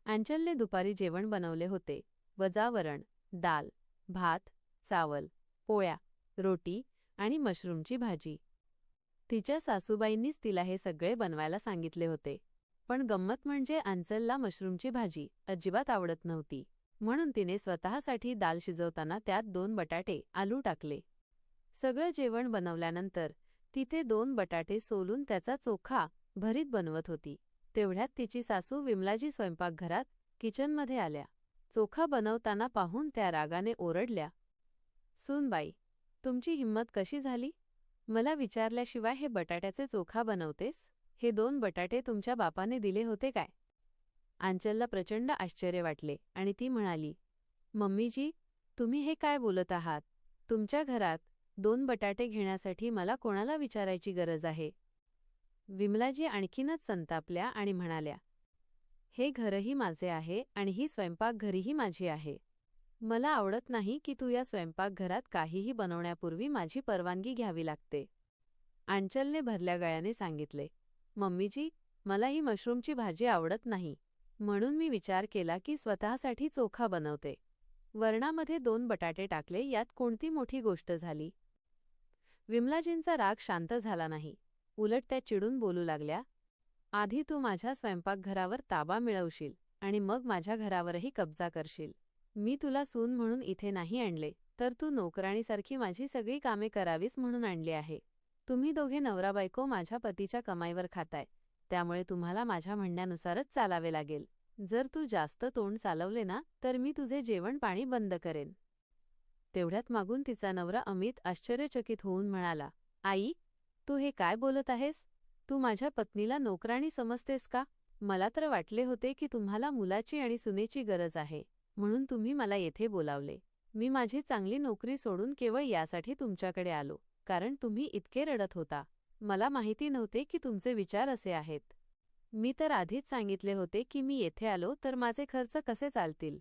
अंचलने दुपारी जेवण बनवले होते. वरण, दाल, भात, चावल, पोळ्या, रोटी आणि मशरूमची भाजी. तिच्या सासूबाईंनीच तिला हे सगळे बनवायला सांगितले होते. पण गंमत म्हणजे अंचलला मशरूमची भाजी अजिबात आवडत नव्हती. म्हणून तिने स्वतःसाठी दाल शिजवताना त्यात 2 बटाटे, आलू टाकले. सगळं जेवण बनवल्यानंतर तिथे 2 बटाटे सोलून त्याचा चोखा भरीत बनवत होती. तेवढ्यात तिची सासू विमलाजी स्वयंपाकघरात किचनमध्ये आल्या. चोखा बनवताना पाहून त्या रागाने ओरडल्या, "सूनबाई, तुमची हिंमत कशी झाली? मला विचारल्याशिवाय हे बटाट्याचे चोखा बनवतेस? हे 2 बटाटे तुमच्या बापाने दिले होते काय?" अंचलला प्रचंड आश्चर्य वाटले आणि ती म्हणाली, "मम्मीजी, तुम्ही हे काय बोलत आहात? तुमच्या घरात 2 बटाटे घेण्यासाठी मला कोणाला विचारायची गरज आहे?" विमलाजी आणखीनच संतापल्या आणि म्हणाल्या, "हे घरही माझे आहे आणि ही स्वयंपाकघरही माझी आहे. मला आवडत नाही की तू या स्वयंपाकघरात काहीही बनवण्यापूर्वी माझी परवानगी घ्यावी लागते." अंचलने भरल्या गळ्याने सांगितले, "मम्मीजी, मला ही मशरूमची भाजी आवडत नाही. म्हणून मी विचार केला की स्वतःसाठी चोखा बनवते. वरणामध्ये 2 बटाटे टाकले, यात कोणती मोठी गोष्ट झाली?" विमलाजींचा राग शांत झाला नाही. उलट त्या चिडून बोलू लागल्या, "आधी तू माझ्या स्वयंपाकघरावर ताबा मिळवशील आणि मग माझ्या घरावरही कब्जा करशील. मी तुला सून म्हणून इथे नाही आणले, तर तू नोकराणीसारखी माझी सगळी कामे करावीस म्हणून आणले आहे. तुम्ही दोघे नवरा-बायको माझ्या पतीच्या कमाईवर खाताय, त्यामुळे तुम्हाला माझ्या म्हणण्यानुसारच चालावे लागेल. जर तू जास्त तोंड चालवले ना, तर मी तुझे जेवण-पाणी बंद करेन." तेवढ्यात मागून तिचा नवरा अमित आश्चर्यचकित होऊन म्हणाला, "आई, तू हे काय बोलत आहेस? तू माझ्या पत्नीला नोकराणी समजतेस का? मला तर वाटले होते की तुम्हाला मुलाची आणि सुनेची गरज आहे, म्हणून तुम्ही मला येथे बोलावले. मी माझी चांगली नोकरी सोडून केवळ यासाठी तुमच्याकडे आलो, कारण तुम्ही इतके रडत होता. मला माहिती नव्हते की तुमचे विचार असे आहेत. मी तर आधीच सांगितले होते की मी येथे आलो तर माझे खर्च कसे चालतील.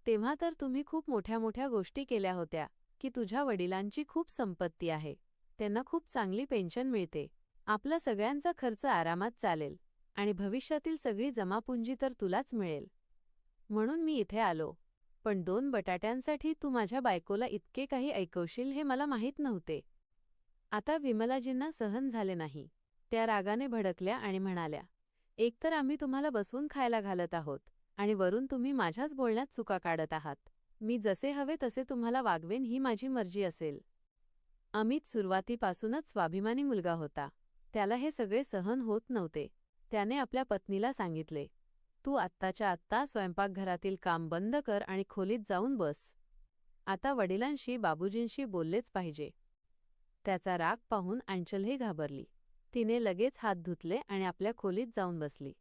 तेव्हा तर तुम्ही खूप मोठ्या-मोठ्या गोष्टी केल्या होत्या, की तुझ्या वडिलांची खूप संपत्ती आहे. त्यांना खूप चांगली पेन्शन मिळते. आपला सगळ्यांचा खर्च आरामात चालेल आणि भविष्यातील सगळी जमापुंजी तर तुलाच मिळेल. म्हणून मी इथे आलो. पण 2 बटाट्यांसाठी तू माझ्या बायकोला इतके काही ऐकवशील हे मला माहीत नव्हते." आता विमलाजींना सहन झाले नाही. त्या रागाने भडकल्या आणि म्हणाल्या, "एकतर आम्ही तुम्हाला बसवून खायला घालत आहोत आणि वरून तुम्ही माझ्याच बोलण्यात चुका काढत आहात. मी जसे हवे तसे तुम्हाला वागवेन ही माझी मर्जी असेल." अमित सुरुवातीपासूनच स्वाभिमानी मुलगा होता. त्याला हे सगळे सहन होत नव्हते. त्याने आपल्या पत्नीला सांगितले, "तू आत्ताच्या आत्ता स्वयंपाकघरातील काम बंद कर आणि खोलीत जाऊन बस. आता वडिलांशी बाबूजींशी बोललेच पाहिजे." त्याचा राग पाहून अंचलही घाबरली. तिने लगेच हात धुतले आणि आपल्या खोलीत जाऊन बसली.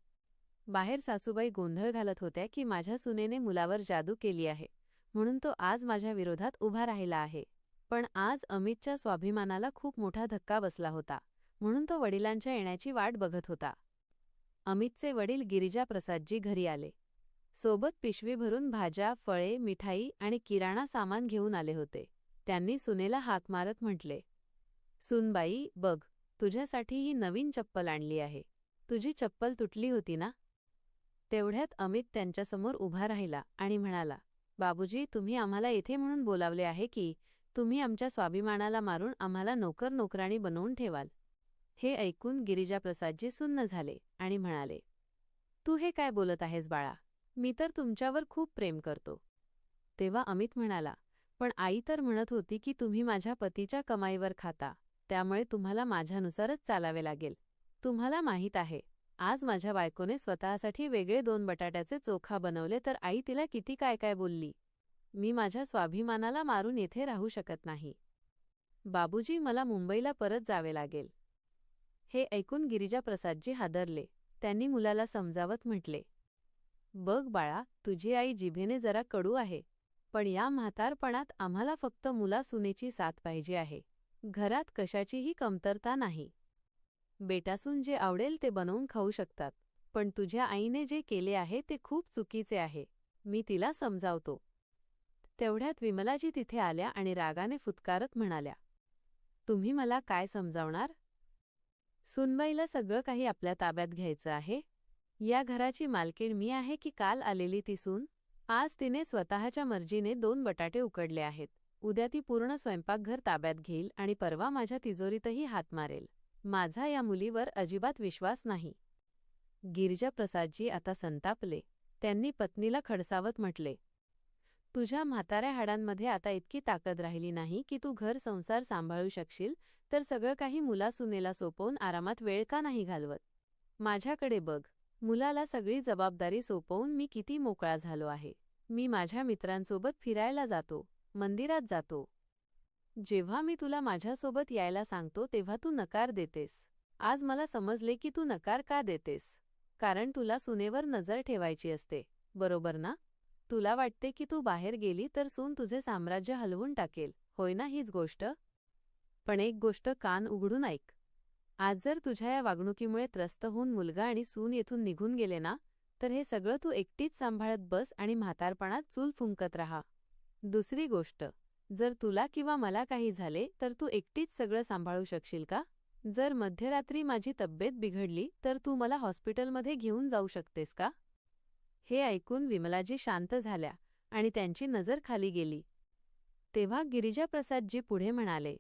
बाहेर सासूबाई गोंधळ घालत होत्या की माझ्या सुनेने मुलावर जादू केली आहे, म्हणून तो आज माझ्या विरोधात उभा राहिला आहे. पण आज अमितच्या स्वाभिमानाला खूप मोठा धक्का बसला होता, म्हणून तो वडिलांच्या येण्याची वाट बघत होता. अमितचे वडील गिरिजा प्रसादजी घरी आले. सोबत पिशवी भरून भाज्या, फळे, मिठाई आणि किराणा सामान घेऊन आले होते. त्यांनी सुनेला हाक मारत म्हटले, "सूनबाई, बघ, तुझ्यासाठी ही नवीन चप्पल आणली आहे. तुझी चप्पल तुटली होती ना?" तेवढ्यात अमित त्यांच्यासमोर उभा राहिला आणि म्हणाला, "बाबूजी, तुम्ही आम्हाला येथे म्हणून बोलावले आहे की तुम्ही आमच्या स्वाभिमानाला मारून आम्हाला नोकर-नोकराणी बनवून ठेवाल." हे ऐकून गिरिजा प्रसादजी सुन्न झाले आणि म्हणाले, "तू हे काय बोलत आहेस बाळा? मी तर तुमच्यावर खूप प्रेम करतो." तेव्हा अमित म्हणाला, "पण आई तर म्हणत होती की तुम्ही माझ्या पतीच्या कमाईवर खाता, त्यामुळे तुम्हाला माझ्यानुसारच चालावे लागेल. तुम्हाला माहीत आहे, आज माझ्या बायकोने स्वतःसाठी वेगळे 2 बटाट्याचे चोखा बनवले तर आई तिला किती काय काय बोलली. मी माझ्या स्वाभिमानाला मारून येथे राहू शकत नाही. बाबूजी, मला मुंबईला परत जावे लागेल." हे ऐकून गिरिजा प्रसादजी हादरले. त्यांनी मुलाला समजावत म्हटले, "बघ बाळा, तुझी आई जिभेने जरा कडू आहे, पण या म्हातारपणात आम्हाला फक्त मुला-सुनेची साथ पाहिजे आहे. घरात कशाचीही कमतरता नाही. बेटासून जे आवडेल ते बनवून खाऊ शकतात, पण तुझ्या आईने जे केले आहे ते खूप चुकीचे आहे. मी तिला समजावतो." तेवढ्यात विमलाजी तिथे आल्या आणि रागाने फुत्कारत म्हणाल्या, "तुम्ही मला काय समजावणार? सूनबाईला सगळं काही आपल्या ताब्यात घ्यायचं आहे. या घराची मालकीण मी आहे की काल आलेली ती सून? आज तिने स्वतःच्या मर्जीने 2 बटाटे उकडले आहेत. उद्या ती पूर्ण स्वयंपाकघर ताब्यात घेईल आणि परवा माझ्या तिजोरीतही हात मारेल. माझा या मुलीवर अजिबात विश्वास नाही. गिरिजाप्रसादजी आता संतापले. त्यांनी पत्नीला खडसावत म्हटले, तुझ्या म्हाताऱ्या हाडांमध्ये आता इतकी ताकद राहिली नाही की तू घर संसार सांभाळू शकशील, तर सगळं काही मुलासुनेला सोपवून आरामात वेळ का नाही घालवत? माझ्याकडे बघ. मुलाला सगळी जबाबदारी सोपवून मी किती मोकळा झालो आहे. मी माझ्या मित्रांसोबत फिरायला जातो, मंदिरात जातो. जेव्हा मी तुला माझ्यासोबत यायला सांगतो तेव्हा तू नकार देतेस. आज मला समजले की तू नकार का देतेस. कारण तुला सुनेवर नजर ठेवायची असते, बरोबर ना? तुला वाटते की तू बाहेर गेली तर सून तुझे साम्राज्य हलवून टाकेल, होय ना हीच गोष्ट? पण एक गोष्ट कान उघडून ऐक. आज जर तुझ्या या वागणुकीमुळे त्रस्त होऊन मुलगा आणि सून येथून निघून गेले ना, तर हे सगळं तू एकटीच सांभाळत बस आणि म्हातारपणात चूल फुंकत राहा. दुसरी गोष्ट, जर तुला किंवा मला काही झाले तर तू एकटीच सगळं सांभाळू शकशील का? जर मध्यरात्री माझी तब्येत बिघडली तर तू मला हॉस्पिटलमध्ये घेऊन जाऊ शकतेस का? हे ऐकून विमलाजी शांत झाल्या आणि त्यांची नजर खाली गेली. तेव्हा गिरिजाप्रसादजी पुढे म्हणाले,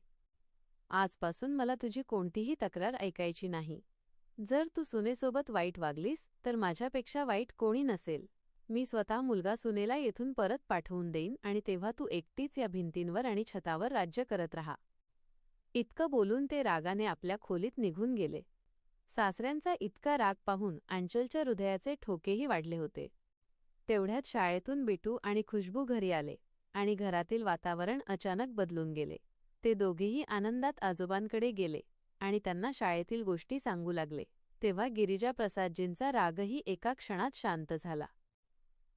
आजपासून मला तुझी कोणतीही तक्रार ऐकायची नाही. जर तू सुनेसोबत वाईट वागलीस तर माझ्यापेक्षा वाईट कोणी नसेल. मी स्वतः मुलगा सुनेला येथून परत पाठवून देईन आणि तेव्हा तू एकटीच या भिंतींवर आणि छतावर राज्य करत राहा. इतकं बोलून ते रागाने आपल्या खोलीत निघून गेले. सासऱ्यांचा इतका राग पाहून अंचलच्या हृदयाचे ठोकेही वाढले होते. तेवढ्यात शाळेतून बिटू आणि खुशबू घरी आले आणि घरातील वातावरण अचानक बदलून गेले. ते दोघेही आनंदात आजोबांकडे गेले आणि त्यांना शाळेतील गोष्टी सांगू लागले. तेव्हा गिरिजाप्रसादजींचा रागही एका क्षणात शांत झाला.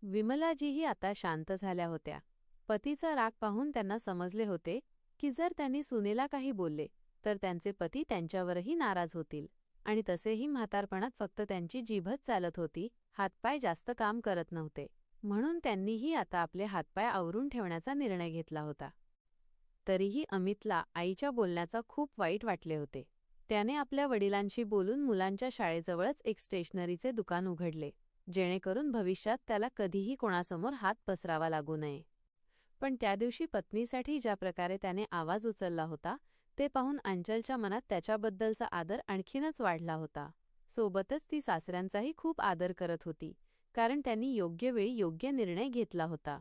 विमलाजीही आता शांत झाल्या होत्या. पतीचा राग पाहून त्यांना समजले होते की जर त्यांनी सुनेला काही बोलले तर त्यांचे पती त्यांच्यावरही नाराज होतील आणि तसेही म्हातारपणात फक्त त्यांची जीभच चालत होती, हातपाय जास्त काम करत नव्हते. म्हणून त्यांनीही आता आपले हातपाय आवरून ठेवण्याचा निर्णय घेतला होता. तरीही अमितला आईच्या बोलण्याचा खूप वाईट वाटले होते. त्याने आपल्या वडिलांशी बोलून मुलांच्या शाळेजवळच एक स्टेशनरीचे दुकान उघडले, जेणेकरून भविष्यात त्याला कधीही कोणासमोर हात पसरावा लागू नये. पण त्या दिवशी पत्नीसाठी ज्या प्रकारे त्याने आवाज उचलला होता ते पाहून अंचलच्या मनात त्याच्याबद्दलचा आदर आणखीनच वाढला होता. सोबतच ती सासऱ्यांचाही खूप आदर करत होती, कारण त्यांनी योग्य वेळी योग्य निर्णय घेतला होता.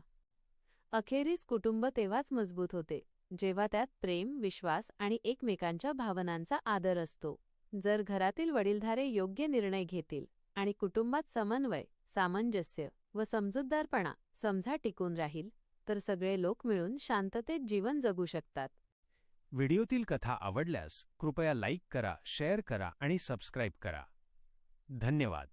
अखेरीस कुटुंब तेव्हाच मजबूत होते जेव्हा त्यात प्रेम, विश्वास आणि एकमेकांच्या भावनांचा आदर असतो. जर घरातील वडीलधारे योग्य निर्णय घेतील आणि कुटुंबात समन्वय, सामंजस्य व समजूतदारपणा समजा टिकून राहील तर सगळे लोक मिळून शांततेत जीवन जगू शकतात. व्हिडिओतील कथा आवडल्यास कृपया लाईक करा, शेअर करा आणि सबस्क्राईब करा. धन्यवाद.